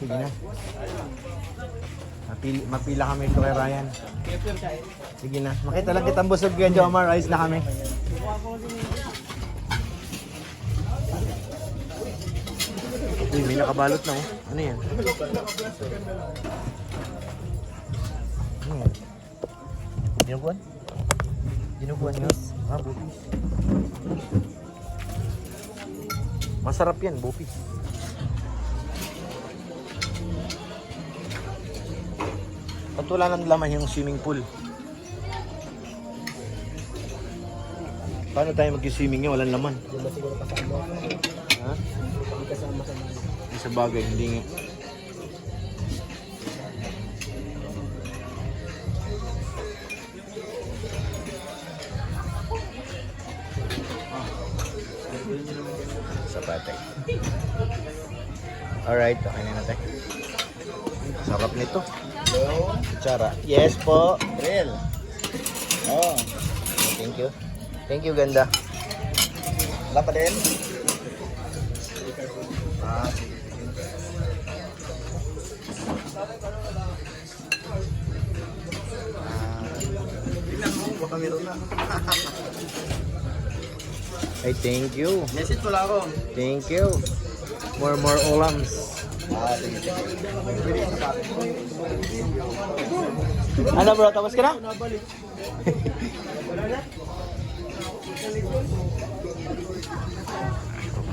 Sige na. Mapila kami ito kay Ryan. Sige na. Makita lang kitang busog kay Jomar. Ayos na kami. Uy, may nakabalot na oh. Ano yan? Ano yan? Dinuguan? Dinuguan yun? Bupis. Masarap yan, bupis. At wala nang laman yung swimming pool. Paano tayo mag-swimming niya? Walang laman. Di ba siguro kasama? Ha? Hindi kasama sa mga. Sa bagay, hindi nga. Sa patay. Alright, okay na natin. Sarap nito. Hello? Kutsara. Yes po. Grill. Oh. Thank you. Thank you, ganda. Wala pa din? Ah, tingnan mo, baka meron na. Ay, thank you. Message wala ako. Thank you. More ulams. Ah, sige, sige. Ano bro, tapos ka na?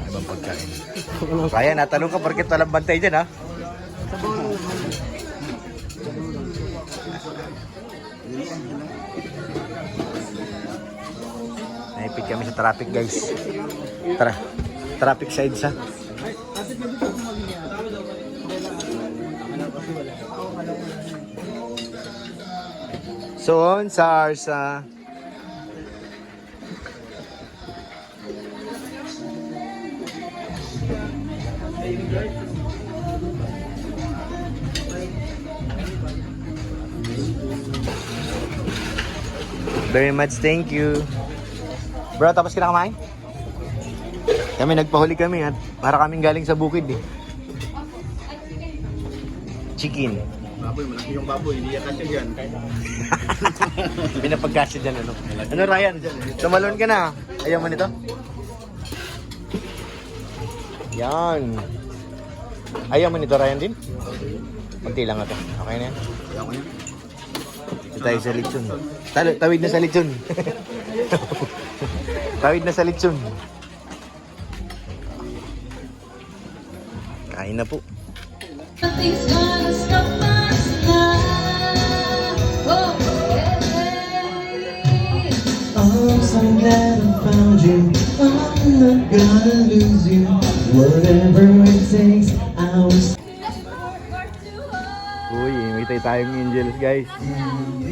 Ibang pagkain. Kaya natanong ka porket walang bantay dyan ha? Naipit kami sa traffic guys. Traffic sides ha. So on Sarsa. Very much thank you. Bro, tapos ka na kumain? Kami nagpahuli kami at para kaming galing sa bukid eh. Chicken. Baboy, malaki yung baboy. Hindi yan kasi dyan. Pinapagkasya dyan ano. Ano Ryan? Tumalon ka na. Ayaw mo nito? Yan. Ayaw mo nito Ryan din? Kunti lang ito. Okay na yan? Ayaw ko yan. Dito tayo sa lechon. Tawid na sa lechon. Tawid na sa lechon. Kain na po. Nothing's gonna stop us now. Oh, yeah. I'm so glad I found you. I'm not gonna lose you. Whatever it takes, I will. Uy, may tayong angels guys.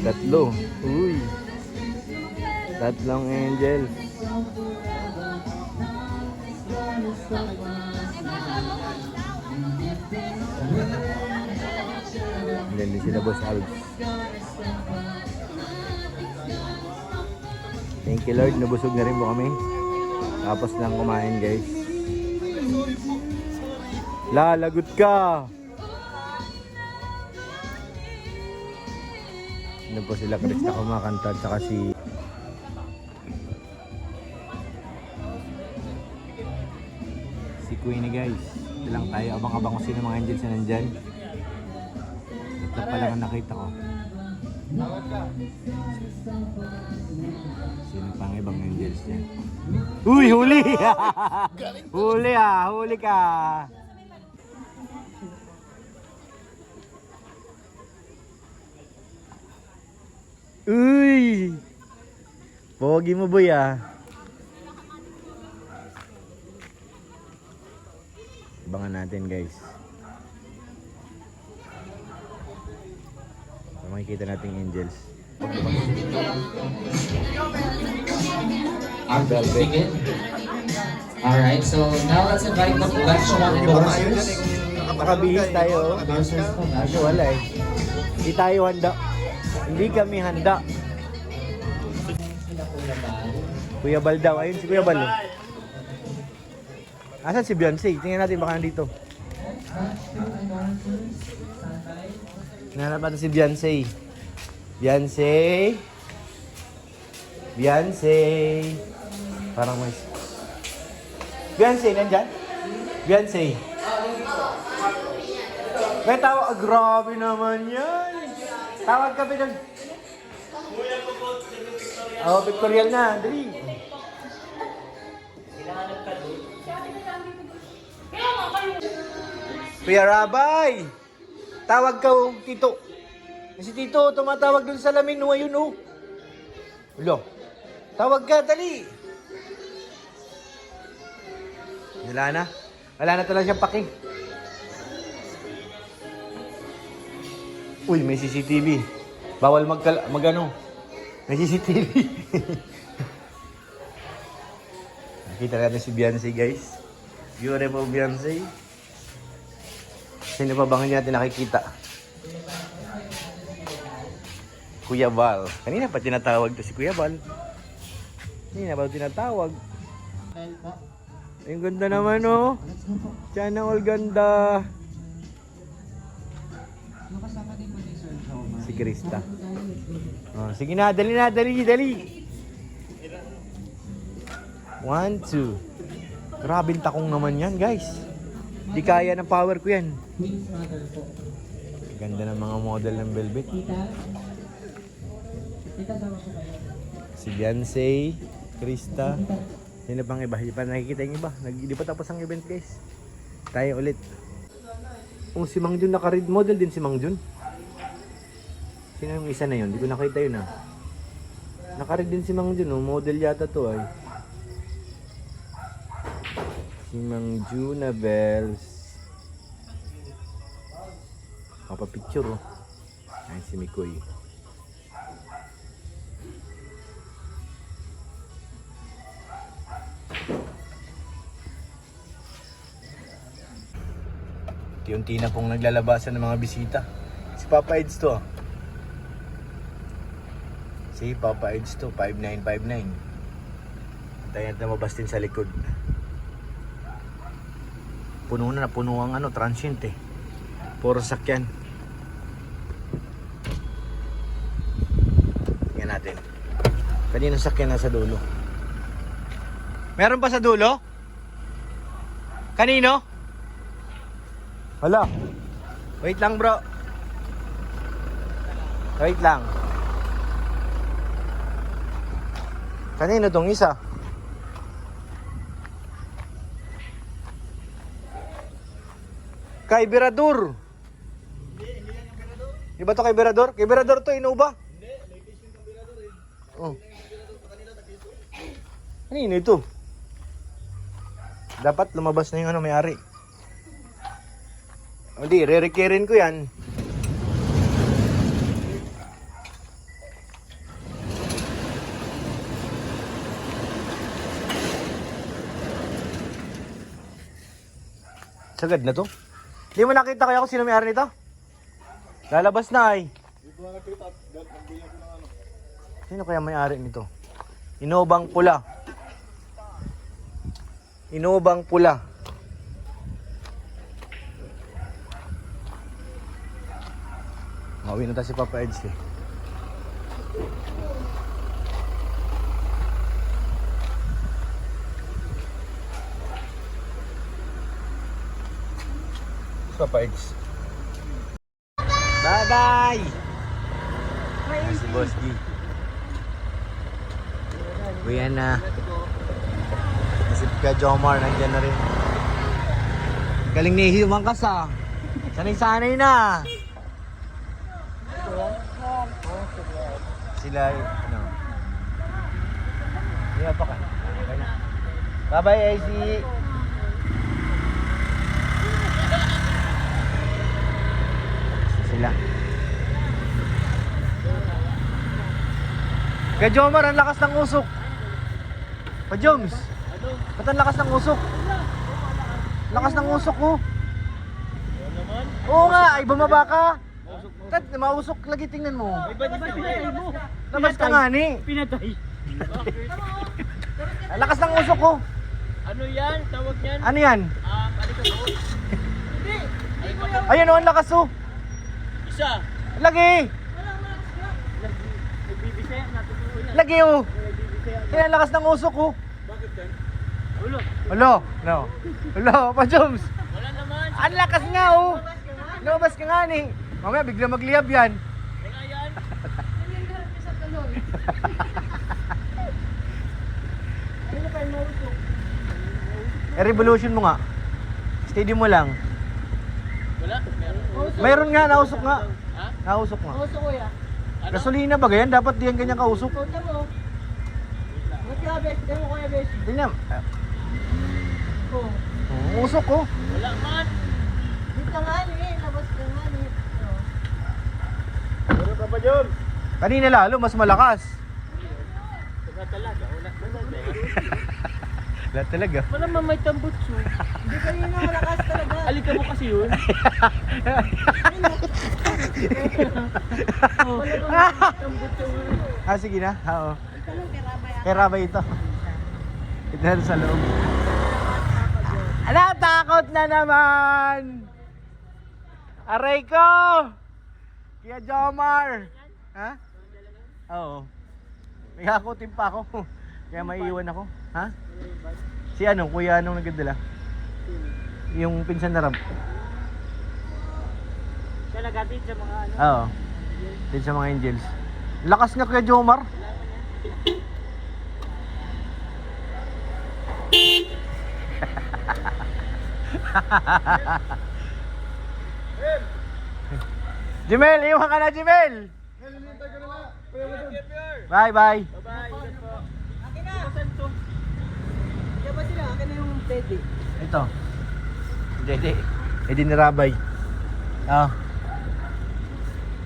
Tatlo. Uy. Tatlong angels. Then din sila Boss Alves. Thank you Lord, nabusog na rin po kami. Tapos lang kumain guys. Lalagot ka! Ano po sila Krista kumakanta at saka si Queenie guys. Ito lang tayo, abang-abang kung sino mga angels na nandyan. Ito pa lang ang nakita ko. Sino pang ibang angels dyan? Uy, huli! Huli huli ka! Uy! Pogi mo boy Abangan natin guys. So, makikita natin angels. Our games begin. Alright, so now let's invite the collection of dancers. Nakabihis tayo. Dancers po, Kasi wala eh. Hindi tayo handa. Hindi kami handa. Kuya Bal daw. Ayun si Kuya Bal. Asan si Beyonce? Tingnan natin baka nandito. Hinahanap natin si Beyonce. Beyonce. Beyonce. Parang may... Beyonce, nandyan? Beyonce. May tawag. Ah, grabe naman yan. Tawag ka pinag... Oh, pictorial na. Dali. Kuya Rabay! Tawag ka, oh, Tito. Si Tito, tumatawag dun sa lamin, oh, ayun, oh. Ulo. Tawag ka, dali. Wala na. Wala na talaga siyang paki. Uy, may CCTV. Bawal mag-ano. May CCTV. Nakita natin si Beyonce, guys. Beautiful Beyonce. Sino pa bang hindi natin nakikita? Kuya Val. Kanina pa tinatawag to si Kuya Val. Kanina pa tinatawag. Ang ganda naman, oh. Sana all ganda. Si Krista. Oh, sige na, dali. 1, 2. Grabing takong naman yan, guys. Di kaya ng power ko yan. Ganda ng mga model ng Velvet. Si Beyonce, Krista. Sino pang iba? Hindi pa nakikita yung iba. Hindi pa tapos ang event, guys. Tayo ulit. Oh, si Mang Jun, naka-red model din si Mang Jun. Sino yung isa na yun? Hindi ko nakita yun, ah. Naka-red din si Mang Jun, oh. Model yata to, ay. Si Mang Juna Bells. Kapapicture, oh. Ay, si Mikoy. Unti na pong naglalabasan ng mga bisita. Si Papa Eds to. Si Papa Eds to, 5959. Antayin natin mabas din sa likod. Puno na ang ano, transient eh. Puro sakyan. Tingnan natin. Kaninong sakyan na sa dulo? Meron pa sa dulo? Kanino? Hala. Wait lang, bro. Wait lang. Kanino tong isa? Kay Berador. Hindi ba to kay Berador? Kay Berador to, Innova? Hindi, latest yung kay Berador eh. Oh. Kanino ito? Dapat lumabas na yung ano, may-ari. Hindi, re-recarin ko yan. Sagad na to. Hindi mo nakita kaya kung sino may-ari nito? Lalabas na ay. Sino kaya may-ari nito? Inobang pula. Inobang pula. Mauwi na tayo si Papa Eds eh. Papa Eds. Bye-bye! Si Boss G. Uwian na. Si Kuya Jomar nandiyan na rin. Galing ni Human Kasa. Sanay-sanay na. Sila, ano. Hindi pa ka. Bye-bye, IC. Sila. Kaya Jomar, ang lakas ng usok. Pa Joms, ba't ang lakas ng usok? Lakas ng usok ko. Oo nga, ay bumaba ka. Kat, mausok lagi, tingnan mo. Labas ka nga ni. Pinatay. Ang lakas ng usok ko. Ano yan? Tawag yan? Ano yan? Hindi. Ayun oh, ang lakas oh. Isa. Lagi. Lagi oh. Kaya ang lakas ng usok oh. Bakit yan? Ulo. No. Ulo, pa Joms. Wala naman. Ang lakas nga oh. Lumabas ka nga ni. Mamaya bigla magliyab yan. Teka yan. Revolution mo nga. Steady mo lang. Wala. Meron. Mayroon nga, nausok nga. Ha? Nausok nga. Puso kuya. Gasolina ba ganyan? Dapat diyan ganyan kausok. Puto mo. Ba't ka, Besh? Demo kuya, Besh. Tingnan. Oh. Usok ko. Wala man. Dito nga ni, labas ka nga ni. Oh. Meron ka pa dyan. Kanina lalo, mas malakas. Teka talaga. Wala. Wala talaga. Wala man may tambutso. Hindi kanina malakas talaga. Alika mo kasi yun. Ah, sige na. Oo. Pera ba ito? Ito na sa loob. Ala, takot na naman! Aray ko! Kuya Jomar! Ha? Oo. May hakutin pa ako. Kaya maiiwan ako. Ha? Si ano? Kuya anong nagdala? Yung pinsan na Rab. Siya nagatid sa mga ano. Oo. Din sa mga angels. Lakas nga Kuya Jomar. Jimel, iwan ka na Jimel. Bye bye. Bye-bye. Ingat po. Akin na. Kaya ba sila? Akin na yung teddy. Ito. Dede. Eh di nirabay. Ah.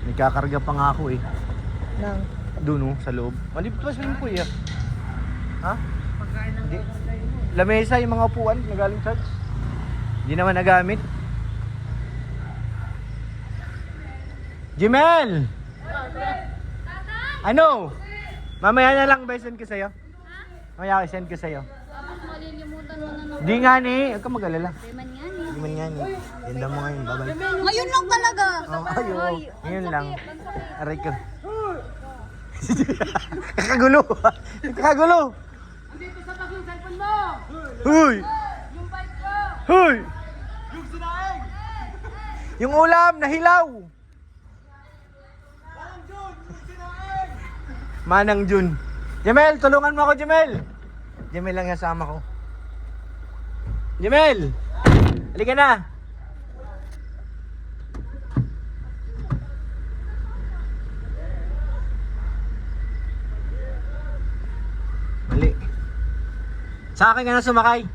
Nagkakarga pa nga ako eh. Nang. Doon oh, sa loob. Malipit pa swimming pool eh. Ha? Pagkain ng Hindi. Lamesa yung mga upuan na galing church. Hindi naman nagamit. Jimel! Ano? Mamaya na lang ba send ko sa'yo? Mamaya send ko sa'yo. Tapos malilimutan mo na ng Di nga ni, huwag ka mag-alala. Deman yan eh. Di man nga ni. Ganda mo ngayon, babay. Ngayon lang talaga. Oh, ayo. Ngayon lang. Aray ko. Kakagulo. Kakagulo. Andito sa taas yung cellphone mo! Huy! Yung bike ko! Huy! Yung sinaing! Yung ulam, nahilaw. Manang Jun. Jamel, tulungan mo ako, Jamel. Jamel lang kasama ko. Jamel! Halika na. Mali. Sa akin ka na sumakay.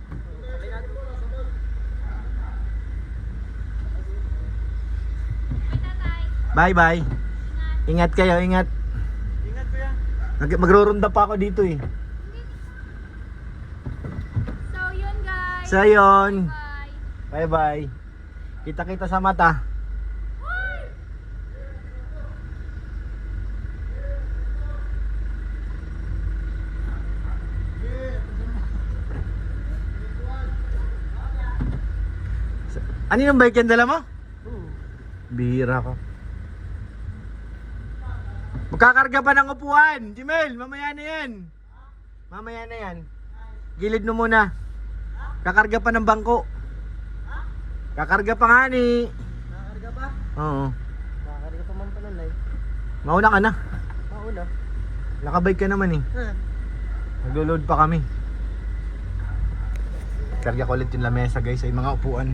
Bye bye. Ingat kayo, ingat. Ingat ko yan. Magrurunda pa ako dito eh. So yun guys. So yun. Bye. Bye bye. Kita-kita sa mata. Ano yung bike yan dala mo? Bihira ka. Magkakarga pa ng upuan. Jimel, mamaya na yan. Mamaya na yan. Gilid mo muna. Kakarga pa ng bangko. Kakarga pa nga ni. Nakakarga pa? Oo. Nakakarga pa man pala, Nay. Mauna ka na. Mauna. Nakabike ka naman eh. Ha? Naglo-load pa kami. Karga ko ulit yung lamesa guys ay mga upuan.